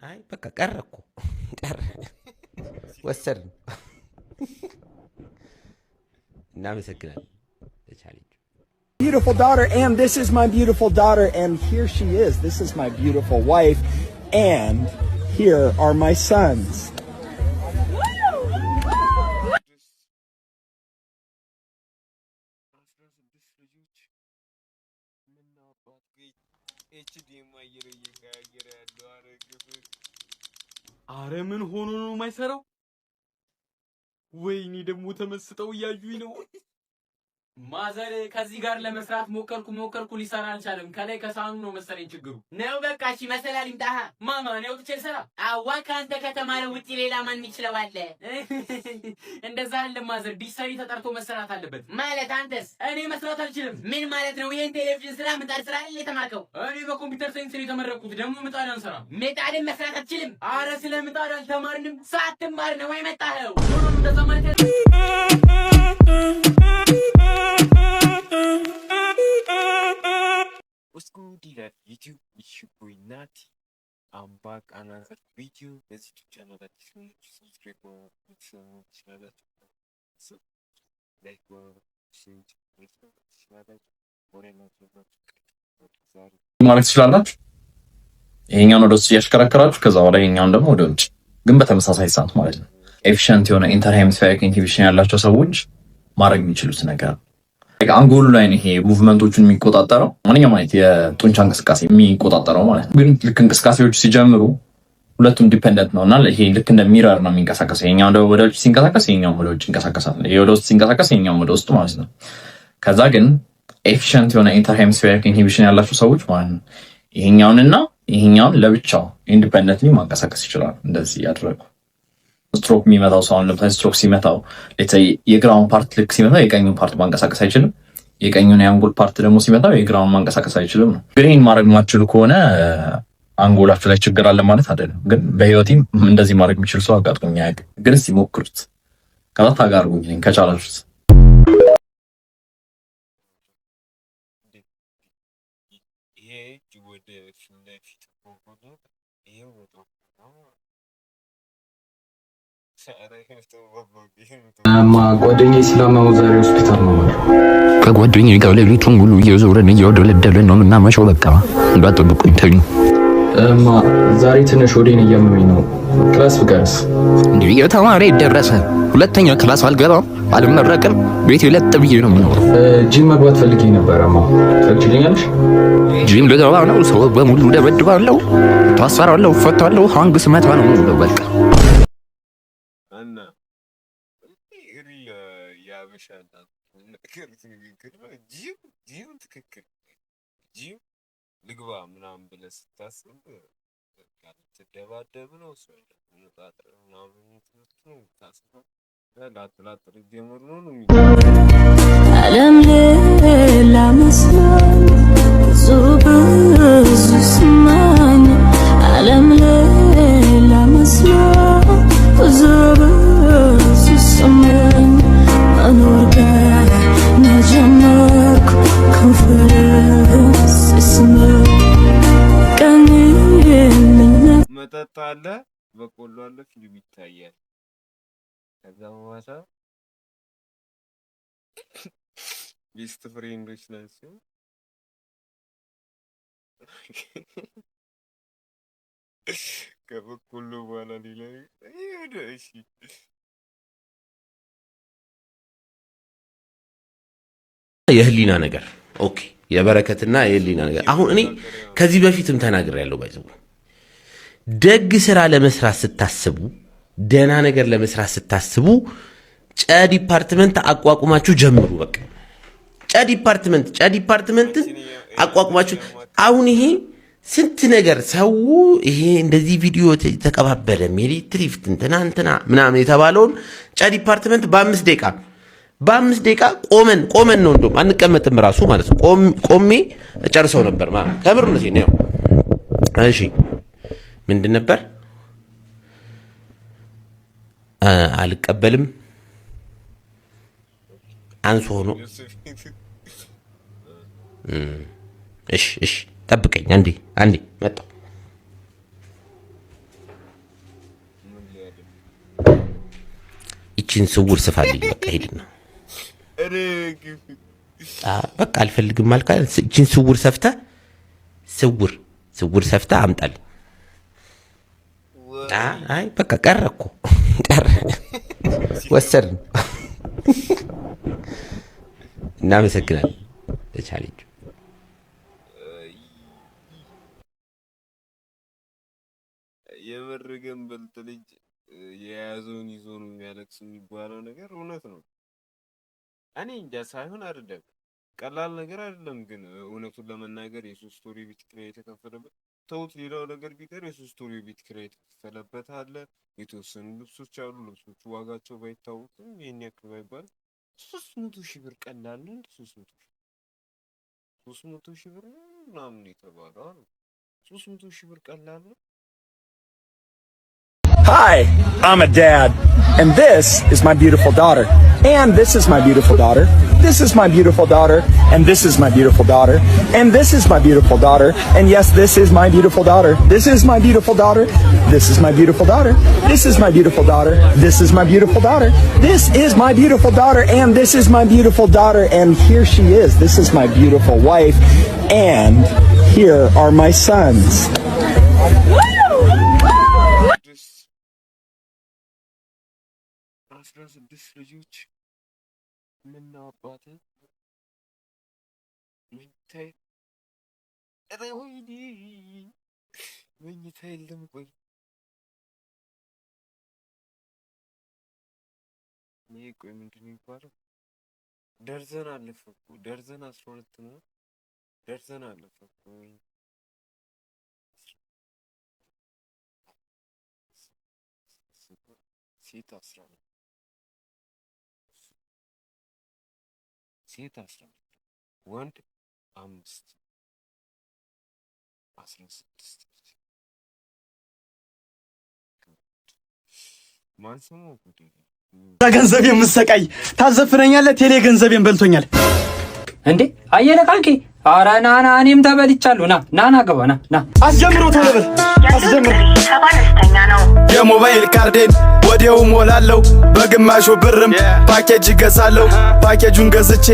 አይ በቃ ቀረኩ ቀረ ወሰድን እናመሰግናለን ለቻሌንጅ beautiful daughter and this is my beautiful daughter and here she is. This is my beautiful wife and here are my sons. አረ ምን ሆኖ ነው የማይሰራው? ወይኔ ደግሞ ተመስጠው እያዩኝ ነው። ማዘር ከዚህ ጋር ለመስራት ሞከርኩ ሊሰራ አልቻለም። ከላይ ከሳኑ ነው መሰለኝ ችግሩ። ነው በቃ እሺ መሰላል ይምጣህ። ማማ ነው ትችል ሰራ አዋ ካንተ ከተማረ ውጪ ሌላ ማን ይችላል? እንደዛ አይደለም ማዘር፣ ዲሳይ ተጠርቶ መሰራት አለበት። ማለት አንተስ? እኔ መስራት አልችልም። ምን ማለት ነው? ይሄን ቴሌቪዥን ስራ ምጣድ ስራ አይደል የተማርከው? እኔ በኮምፒውተር ሳይንስ ነው የተመረኩት። ደግሞ ምጣድ አንሰራ። ምጣድን መስራት አትችልም? አረ ስለ ምጣድ አልተማርንም። ሳትማር ነው የመጣኸው። እንደዛ ማለት What's good, that YouTube? It's your boy Nati. I'm back on another video. This is the channel that is going to subscribe to the channel. So, like, ማለት ትችላላችሁ። ይሄኛውን ወደ ውስጥ እያሽከረከራችሁ ከዛ ወደ ይሄኛውን ደግሞ ወደ ውጭ፣ ግን በተመሳሳይ ሰዓት ማለት ነው። ኤፊሽንት የሆነ ኢንተርሄሚስፌሪክ ኢንሂቢሽን ያላቸው ሰዎች ማድረግ የሚችሉት ነገር አንጎሉ ላይ ነው። ይሄ ሙቭመንቶቹን የሚቆጣጠረው ማንኛውም ማለት የጡንቻ እንቅስቃሴ የሚቆጣጠረው ማለት ነው። ግን ልክ እንቅስቃሴዎቹ ሲጀምሩ ሁለቱም ዲፔንደንት ነውና ይሄ ልክ እንደ ሚረር ነው የሚንቀሳቀሰው። ይሄኛው ወደ ውጭ ሲንቀሳቀስ ይሄኛው ወደ ውጭ ይንቀሳቀሳል። ይሄ ወደ ውስጥ ሲንቀሳቀስ ይሄኛው ወደ ውስጥ ማለት ነው። ከዛ ግን ኤፊሽንት የሆነ ኢንተርሄሚስፌሪክ ኢንሂቢሽን ያላቸው ሰዎች ማለት ነው ይሄኛውንና ይሄኛውን ለብቻው ኢንዲፔንደንትሊ ማንቀሳቀስ ይችላል። እንደዚህ ያደረጉ ስትሮክ የሚመታው ሰው ለምሳሌ ስትሮክ ሲመታው የግራውን ፓርት ልክ ሲመታው የቀኙን ፓርት ማንቀሳቀስ አይችልም። የቀኙን የአንጎል ፓርት ደግሞ ሲመታው የግራውን ማንቀሳቀስ አይችልም ነው። ግን ይሄን ማድረግ ማትችሉ ከሆነ አንጎላችሁ ላይ ችግር አለ ማለት አይደለም። ግን በህይወቴም እንደዚህ ማድረግ የሚችል ሰው አጋጥሞኝ አያውቅም። ግን እስቲ ሞክሩት፣ ከዛ ታጋርጉኝ ከቻላችሁት። ጓደኛዬ ስላመመው ዛሬ ሆስፒታል ነው ማለት። ከጓደኛዬ ጋር ሌሊቱን ሙሉ እየዞርን እየወደለደልን ነው የምናመሸው። በቃ እንዳትጠብቁኝ ተኙ። ዛሬ ትንሽ ወዴን እያመመኝ ነው። ክላስ ብቀርስ? እንዲህ የተማረ ይደረሰ ሁለተኛ ክላስ አልገባም አልመረቅም። ቤቴ ለጥ ብዬ ነው የምኖረው። ጂም መግባት ፈልጌ ነበር። ትፈቅጂልኛለሽ? ጂም ልገባ ነው። ሰው በሙሉ ደበድባለሁ፣ ታሰራለሁ፣ እፈታለሁ፣ ሃንግ ስመታ ነው የምውለው። በቃ ጂም ልግባ ምናምን ብለህ ስታስብ ትደባደብ ነው ሰው መጣጥር ምናምን ነው ታስበው ላጥላጥር ጀምሩ ነው ዓለም ሌላ መስሎኝ ብዙ ስማኝ ዓለም ሌላ መስሎኝ ብዙ ስማኝ መኖር ጋር መጀመርኩ ኮንፈረንስ ስመው መጠጥ አለ በቆሎ አለ ፊልም ይታያል። ከዛ በኋላ ቤስት ፍሬንዶች ናቸው። ከበቆሎ በኋላ ሌላ እሺ የህሊና ነገር ኦኬ፣ የበረከትና የህሊና ነገር። አሁን እኔ ከዚህ በፊትም ተናግሬያለሁ። ባይዘው ደግ ስራ ለመስራት ስታስቡ፣ ደህና ነገር ለመስራት ስታስቡ ጨ ዲፓርትመንት አቋቁማችሁ ጀምሩ። በቃ ጨ ዲፓርትመንትን አቋቁማችሁ አሁን ይሄ ስንት ነገር ሰው ይሄ እንደዚህ ቪዲዮ ተቀባበለ ሜሪትሪፍት እንትና ምናምን የተባለውን ጨ ዲፓርትመንት በአምስት ደቂቃ ቆመን ነው እንደውም አንቀመጥም ራሱ ማለት ነው። ቆሜ ጨርሰው ነበር ማለት ከምር ነው ነው። እሺ ምንድን ነበር? አልቀበልም አንሶ ሆኖ እሺ ጠብቀኝ አንዴ መጣሁ። እቺን ስውር ስፋልኝ በቃ ሄድና በቃ አልፈልግም አልካ እቺን ስውር ሰፍታ አምጣልኝ። አይ በቃ ቀረ እኮ ቀረ ወሰድን። እናመሰግናለን ለቻሌንጅ። የመረገም በልጥ ልጅ የያዘውን ይዞ ነው የሚያለቅስ የሚባለው ነገር እውነት ነው። እኔ እንጃ ሳይሆን አይደለም ቀላል ነገር አይደለም። ግን እውነቱን ለመናገር የሶስት ወር ቤት ኪራይ የተከፈለበት ተውት፣ ሌላው ነገር ቢቀር የሶስት ወር ቤት ኪራይ የተከፈለበት አለ። የተወሰኑ ልብሶች አሉ። ልብሶቹ ዋጋቸው ባይታወቅም ይሄን ያክል ባይባል 300 ሺህ ብር ቀላል ነው። 300 ሺህ ብር ምናምን የተባለው 300 ሺህ ብር ቀላል ነው። Hi, I'm a dad, and this is my beautiful daughter. And this is my beautiful daughter. This is my beautiful daughter, and this is my beautiful daughter. And this is my beautiful daughter. And yes, this is my beautiful daughter. This is my beautiful daughter. This is my beautiful daughter. This is my beautiful daughter. This is my beautiful daughter. This is my beautiful daughter, and this is my beautiful daughter. And here she is. This is my beautiful wife, and here are my sons. ስድስት ልጆች ምና አባት መኝታ የለም። ቆይ ይሄ ቆይ ምንድን ነው የሚባለው? ደርዘን አለፈ እኮ ደርዘን 12 ነው። ደርዘን አለፈ እኮ ሴት 10 ሴት 10 ወንድ 5 16 ማን ሰማው ጉዴ ገንዘብ የምሰቃይ ታዘፍነኛለህ። ቴሌ ገንዘቤን በልቶኛል እንዴ አየለ ቃልቂ። ኧረ ና እኔም ተበልቻለሁ። ና ገባ ና አስጀምረው ቶሎ በል አስጀምር። ሰባለስተኛ ነው የሞባይል ካርዴን ወዲያው ሞላለሁ። በግማሹ ብርም ፓኬጅ ገዛለሁ። ፓኬጁን ገዝቼ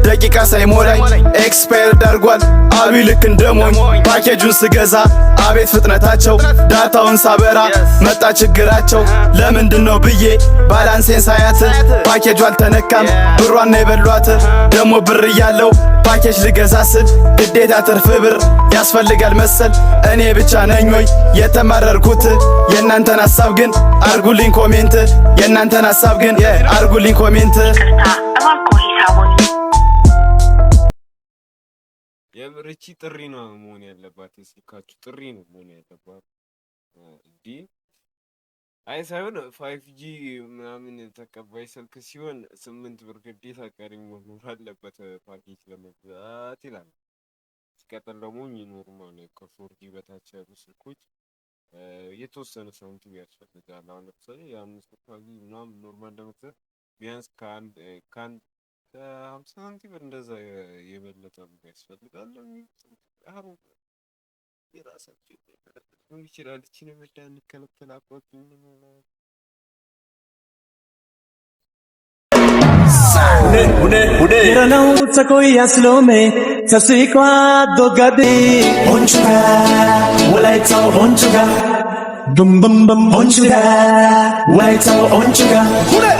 ደቂቃ ሳይሞላኝ ኤክስፓየር ዳርጓል። አቢ ልክ እንደሞኝ ፓኬጁን ስገዛ አቤት ፍጥነታቸው። ዳታውን ሳበራ መጣ ችግራቸው። ለምንድነው ብዬ ባላንሴን ሳያት ፓኬጁ አልተነካም። ብሯን ነው የበሏት። ደሞ ብር እያለው ፓኬጅ ልገዛ ስል ግዴታ ትርፍ ብር ያስፈልጋል መሰል። እኔ ብቻ ነኝ ወይ የተማረርኩት? የእናንተን ሐሳብ ግን አርጉልኝ ኮሜንት። የእናንተን ሐሳብ ግን አርጉልኝ ኮሜንት። የብርቺ ጥሪ ነው መሆን ያለባት። የስልካችሁ ጥሪ ነው መሆን ያለባት እንዴ? አይ ሳይሆን 5G ምናምን ተቀባይ ስልክ ሲሆን 8 ብር ግዴታ ቀሪ መኖር አለበት ፓኬጅ ለመግዛት ይላል። ሲቀጥል ደግሞ ኖርማል ከ4G በታች ያሉ ስልኮች የተወሰነ ሳንቲም ያስፈልጋል። አሁን ለምሳሌ የ5 ብር ፓኬጅ ምናምን ኖርማል ለመግዛት ቢያንስ ከ50 ሳንቲም እንደዛ የበለጠ ያስፈልጋል። አሁን የራሳቸው ይችላል እቺን መዳን ከለከላባት Erano sakoya slome sasikwa dogade onchuga walaita onchuga bum bum bum onchuga walaita onchuga hure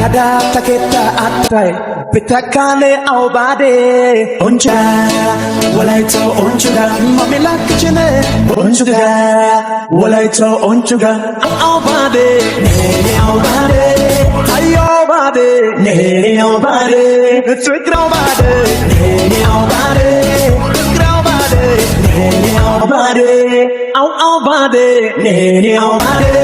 ada taketa atai bitakale aubade oncha walaita onchuga mamela kichene onchuga walaita onchuga aubade ne aubade ayobade ne aubade tsukrobade ne aubade tsukrobade ne aubade au aubade ne aubade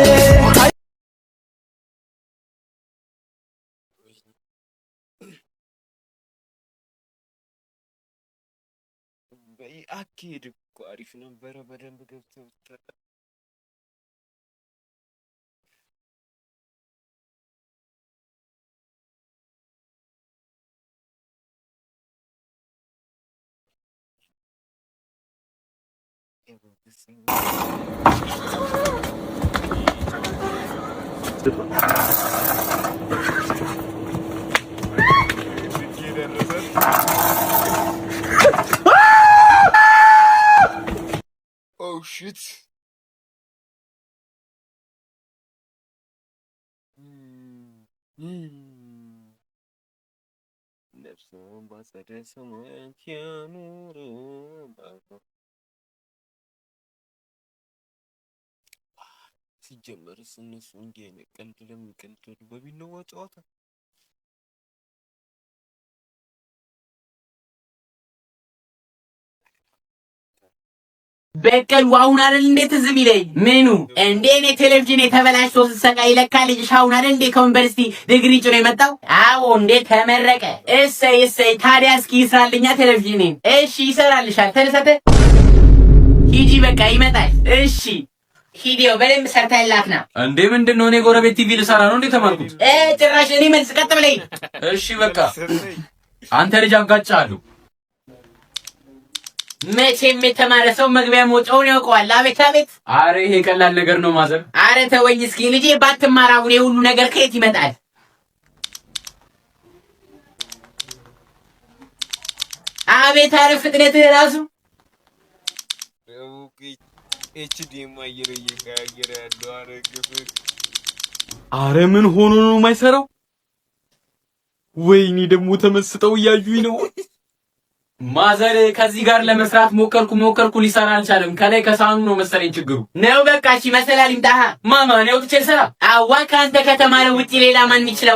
አኪድ እኮ አሪፍ ነበረ። በደንብ ገብተው shit. ነፍሱን ባጸደ ሰማያት ያኑር። ሲጀመርስ እነሱ እንዲህ አይነት ቀልድ ለምን ቀልዳሉ? በቢላዋ ጨዋታ በቀሉ አሁን አይደል እንዴት ዝም ይለኝ ምኑ እንዴ እኔ ቴሌቪዥን የተበላሽቶ ስሰቃይ ለካ ልጅሽ አሁን አይደል እንዴ ከዩኒቨርሲቲ ዲግሪ ጭኖ የመጣው? አዎ እንዴ ተመረቀ። እሰይ እሰይ። ታዲያ እስኪ ይስራልኛ ቴሌቪዥኔን። እሺ ይሰራልሻል። ተነሳተ ሂጂ በቃ ይመጣል። እሺ ሂዲዮ በደንብ ሰርተህላትና። እንዴ ምንድነው? እኔ ጎረቤት ቲቪ ልሰራ ነው እንዴ ተማርኩት? ጭራሽ እኔ መልስ ቀጥ ብለኝ። እሺ በቃ አንተ ልጅ አጋጫለሁ። መቼም የተማረ ሰው መግቢያ መውጫውን ያውቀዋል። አቤት አቤት። አረ ይሄ ቀላል ነገር ነው ማዘር። አረ ተወኝ እስኪ ልጄ፣ ባትማር አሁን የሁሉ ነገር ከየት ይመጣል? አቤት አረ ፍጥነትህ ራሱ ኤችዲኤም አየር እየቀያየረ ያለው። አረ ግፍት። አረ ምን ሆኖ ነው የማይሰራው? ወይኔ ደግሞ ተመስጠው እያዩኝ ነው። ማዘር ከዚህ ጋር ለመስራት ሞከርኩ ሊሰራ አልቻለም። ከላይ ከሳህኑ ነው መሰለኝ ችግሩ። ነው በቃ እሺ መሰላል ይምጣህ። ማማ ነው ወጥቼ ልሰራ። አዋ ካንተ ከተማረ ውጪ ሌላ ማን ይችላል?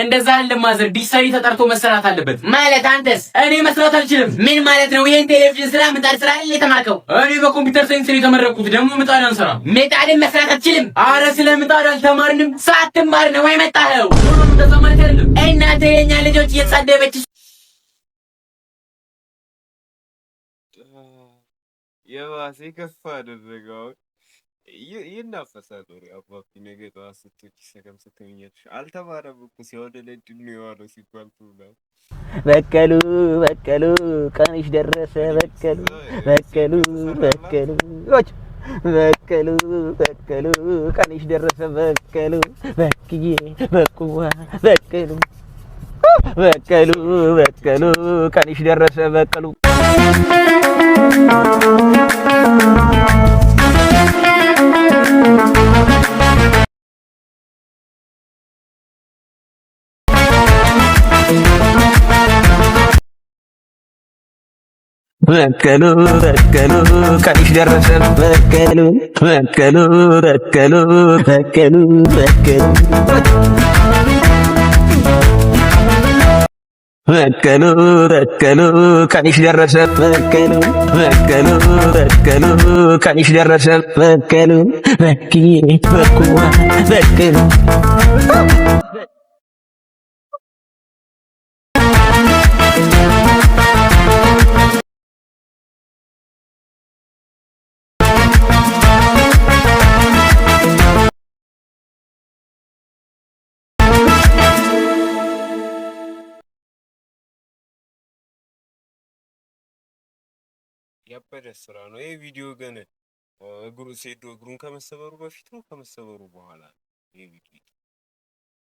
እንደዛ አይደለም ማዘር፣ ዲሳይ ተጠርቶ መሰራት አለበት። ማለት አንተስ? እኔ መስራት አልችልም። ምን ማለት ነው? ይሄን ቴሌቪዥን ስራ ምጣድ ስራ አይደል የተማርከው? እኔ በኮምፒውተር ሳይንስ ነው የተመረኩት። ደግሞ ምጣድ አንሰራ። ምጣድን መስራት አትችልም? አረ ስለ ምጣድ አልተማርንም። ሳትማር ነው የመጣኸው? እንደዛ ማለት አይደለም። እናንተ የኛ ልጆች እየተሳደበች የባሰ ከፍ አደረገው። ይናፈሳል ወሬ አባቢ ነገ ጠዋት ስትወጪ ሰከም ስትመኛለሽ። አልተማረም እኮ ሲያወደለድል ነው የዋለው ሲባል ፕሮግራም በቀሉ በቀሉ ቀንሽ ደረሰ በቀሉ በቀሉ በቀሉ በቀሉ በቀሉ ቀንሽ ደረሰ በቀሉ በክዬ በቁዋ በቀሉ በቀሉ በቀሉ ቀንሽ ደረሰ በቀሉ በቀሉ በቀሉ ቀንሽ ደረሰ በቀሉ በቀሉ በቀሉ በቀሉ በቀሉ በቀሉ በቀሉ ቀንሽ ደረሰ በቀሉ በቀሉ በቀሉ ቀንሽ ደረሰ በቀሉ በክዬ በኩዋ በቀሉ ያበደ ስራ ነው ይሄ ቪዲዮ። ግን እግሩ ሴዶ እግሩን ከመሰበሩ በፊት ነው ከመሰበሩ በኋላ ይሄ ቪዲዮ?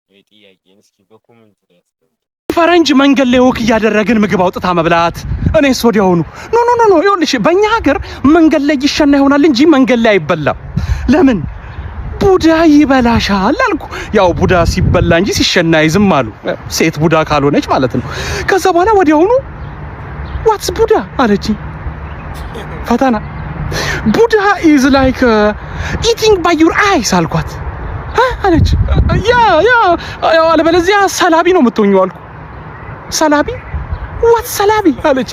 ይሄ ጥያቄን እስኪ በኮሜንት ላይ አስቀምጡ። ፈረንጅ መንገድ ላይ ወክ እያደረግን ምግብ አውጥታ መብላት። እኔስ ወዲያውኑ ኖ ይኸውልሽ፣ በእኛ ሀገር መንገድ ላይ ይሸና ይሆናል እንጂ መንገድ ላይ አይበላም። ለምን? ቡዳ ይበላሻል አልኩ። ያው ቡዳ ሲበላ እንጂ ሲሸና አይዝም አሉ። ሴት ቡዳ ካልሆነች ማለት ነው። ከዛ በኋላ ወዲያውኑ ዋትስ ቡዳ አለችኝ። ፈተና ቡዳ ኢዝ ላይክ ኢቲንግ ባይ ዩር አይስ አልኳት። አለች ያ አለበለዚያ ሰላቢ ነው የምትሆኚው አልኩ። ሰላቢ ዋት ሰላቢ አለች።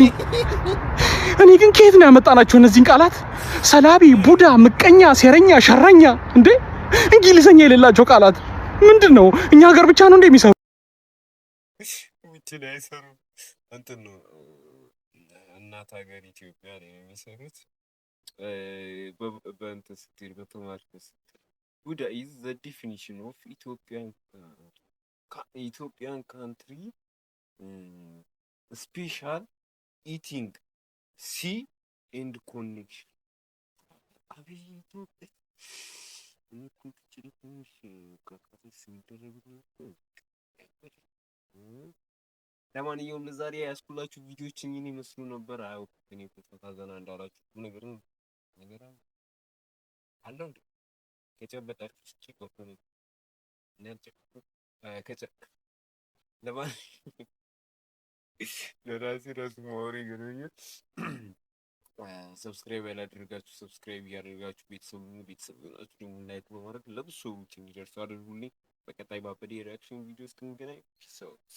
እኔ ግን ከየት ነው ያመጣናቸው እነዚህን ቃላት? ሰላቢ፣ ቡዳ፣ ምቀኛ፣ ሴረኛ፣ ሸረኛ። እንዴ እንግሊዘኛ የሌላቸው ቃላት ምንድን ነው? እኛ ሀገር ብቻ ነው እንደሚሰሩ? ውጭ ላይ አይሰሩ እንትን ነው እናት ሀገር ኢትዮጵያ ላይ የሚሰሩት። በእንትን ስትል በተማርክ ስትል ቡዳ ኢዝ ዘ ዲፊኒሽን ኦፍ ኢትዮጵያን ካንትሪ ስፔሻል ኢቲንግ ሲ ኤንድ ኮኔክሽን። አቤት ለማንኛውም ለዛሬ ያስኩላችሁ ቪዲዮዎች እኚህን ይመስሉ ነበር። አያውቁት እኔ ተታዘና እንዳላችሁ ነገር ነው። ነገር አለው እንዴ? ከጨበጣችሁ ቼክ ኦፍ ነው ለራሴ ራሱ ማወሪ ገነኝ ሰብስክራይብ ያላደረጋችሁ ሰብስክራይብ እያደረጋችሁ ቤተሰብ ናችሁ ደግሞ ላይክ በማድረግ ለብዙ ሰዎች እንዲደርሱ አድርጉልኝ። በቀጣይ ባበደ የሪያክሽን ቪዲዮ እስክንገናኝ ፒስ አውት።